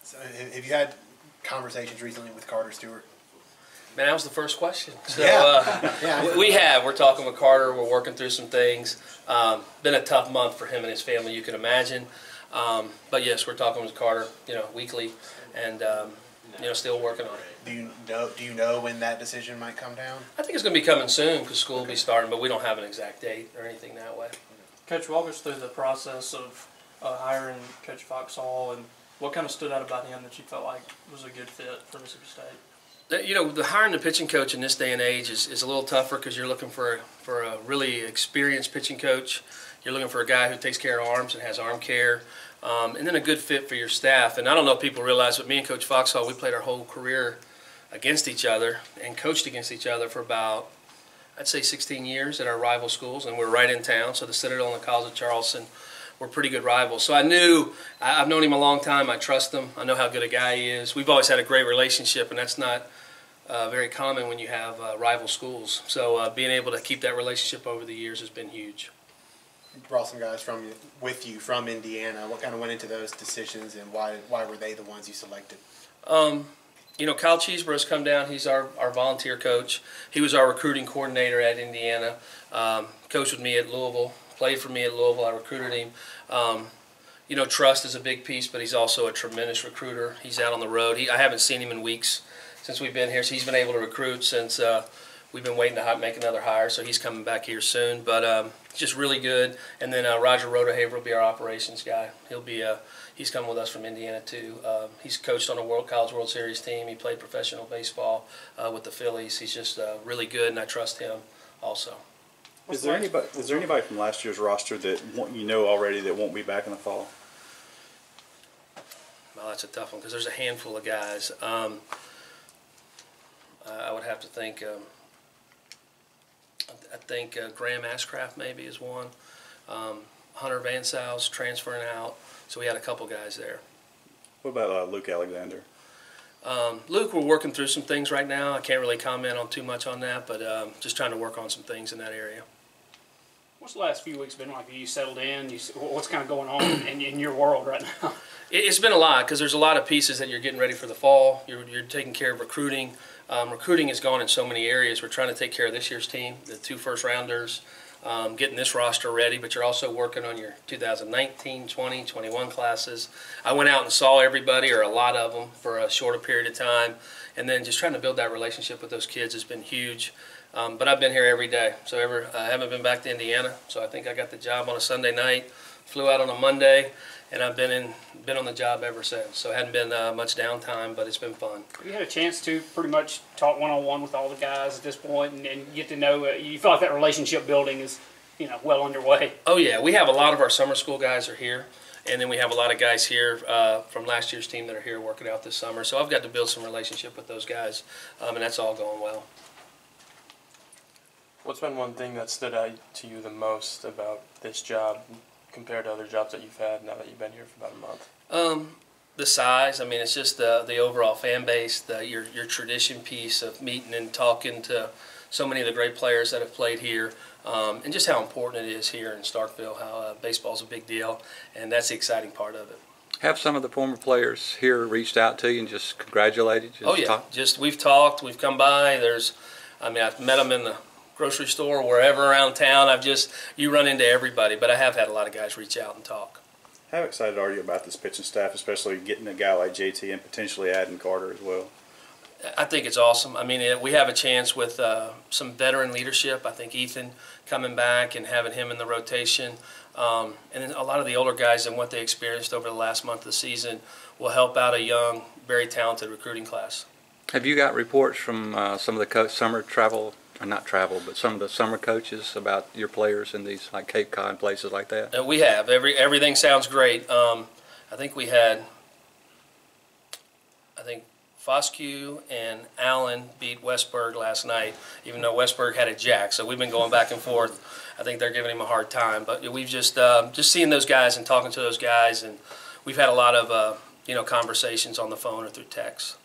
So have you had conversations recently with Carter Stewart? Man, that was the first question. So, yeah. We have. We're talking with Carter. We're working through some things. Been a tough month for him and his family, you can imagine. But yes, we're talking with Carter, weekly, and still working on it. Do you know when that decision might come down? I think it's going to be coming soon because school will be starting, but we don't have an exact date or anything that way. Coach, walk us through the process of hiring Coach Foxhall, and what kind of stood out about him that you felt like was a good fit for Mississippi State? The hiring the pitching coach in this day and age is a little tougher because you're looking for a really experienced pitching coach. You're looking for a guy who takes care of arms and has arm care, and then a good fit for your staff. And I don't know if people realize, but me and Coach Foxhall, we played our whole career against each other and coached against each other for about, I'd say, 16 years at our rival schools, and we're right in town. So the Citadel and the College of Charleston were pretty good rivals. So I knew, I've known him a long time. I trust him. I know how good a guy he is. We've always had a great relationship, and that's not very common when you have rival schools. So being able to keep that relationship over the years has been huge. You brought some guys with you from Indiana. What kind of went into those decisions, and why were they the ones you selected? Kyle Cheeseborough's come down. He's our volunteer coach. He was our recruiting coordinator at Indiana. Coached with me at Louisville. Played for me at Louisville. I recruited him. Trust is a big piece, but he's also a tremendous recruiter. He's out on the road. I haven't seen him in weeks since we've been here, so he's been able to recruit since we've been waiting to make another hire, so he's coming back here soon. But just really good. And then Roger Rodehaver will be our operations guy. He's coming with us from Indiana too. He's coached on a College World Series team. He played professional baseball with the Phillies. He's just really good, and I trust him also. Is there anybody from last year's roster that already that won't be back in the fall? Well, that's a tough one because there's a handful of guys. I would have to think. I think Graham Ashcraft maybe is one. Hunter Van Sal's transferring out, so we had a couple guys there. What about Luke Alexander? Luke, we're working through some things right now. I can't really comment on too much on that, but just trying to work on some things in that area. What's the last few weeks been like? You settled in? What's kind of going on in your world right now? It's been a lot because there's a lot of pieces that you're getting ready for the fall. You're taking care of recruiting. Recruiting has gone in so many areas. We're trying to take care of this year's team, the 2 first-rounders, getting this roster ready, but you're also working on your 2019, 20, 21 classes. I went out and saw everybody, or a lot of them, for a shorter period of time, and then just trying to build that relationship with those kids has been huge. But I've been here every day, so I haven't been back to Indiana, so I think I got the job on a Sunday night, flew out on a Monday, and I've been on the job ever since. So it hadn't been much downtime, but it's been fun. You had a chance to pretty much talk one-on-one with all the guys at this point and get to know. You feel like that relationship building is, well underway. Oh yeah, we have a lot of our summer school guys are here, and then we have a lot of guys here from last year's team that are here working out this summer. So I've got to build some relationship with those guys, and that's all going well. What's been one thing that stood out to you the most about this job compared to other jobs that you've had now that you've been here for about a month? The size. I mean, it's just the overall fan base, your tradition piece of meeting and talking to so many of the great players that have played here, and just how important it is here in Starkville, how baseball's a big deal, and that's the exciting part of it. Have some of the former players here reached out to you and just congratulated you? Oh yeah, we've talked, we've come by. I've met them in the grocery store, wherever around town. You run into everybody, but I have had a lot of guys reach out and talk. How excited are you about this pitching staff, especially getting a guy like JT and potentially adding Carter as well? I think it's awesome. I mean, we have a chance with some veteran leadership. I think Ethan coming back and having him in the rotation, and then a lot of the older guys and what they experienced over the last month of the season will help out a young, very talented recruiting class. Have you got reports from some of the summer travel? Or not travel, but some of the summer coaches about your players in these like Cape Cod and places like that? We have. Everything sounds great. I think we had, Foscue and Allen beat Westburg last night, even though Westburg had a jack. So we've been going back and forth. I think they're giving him a hard time. But we've just seeing those guys and talking to those guys, and we've had a lot of conversations on the phone or through text.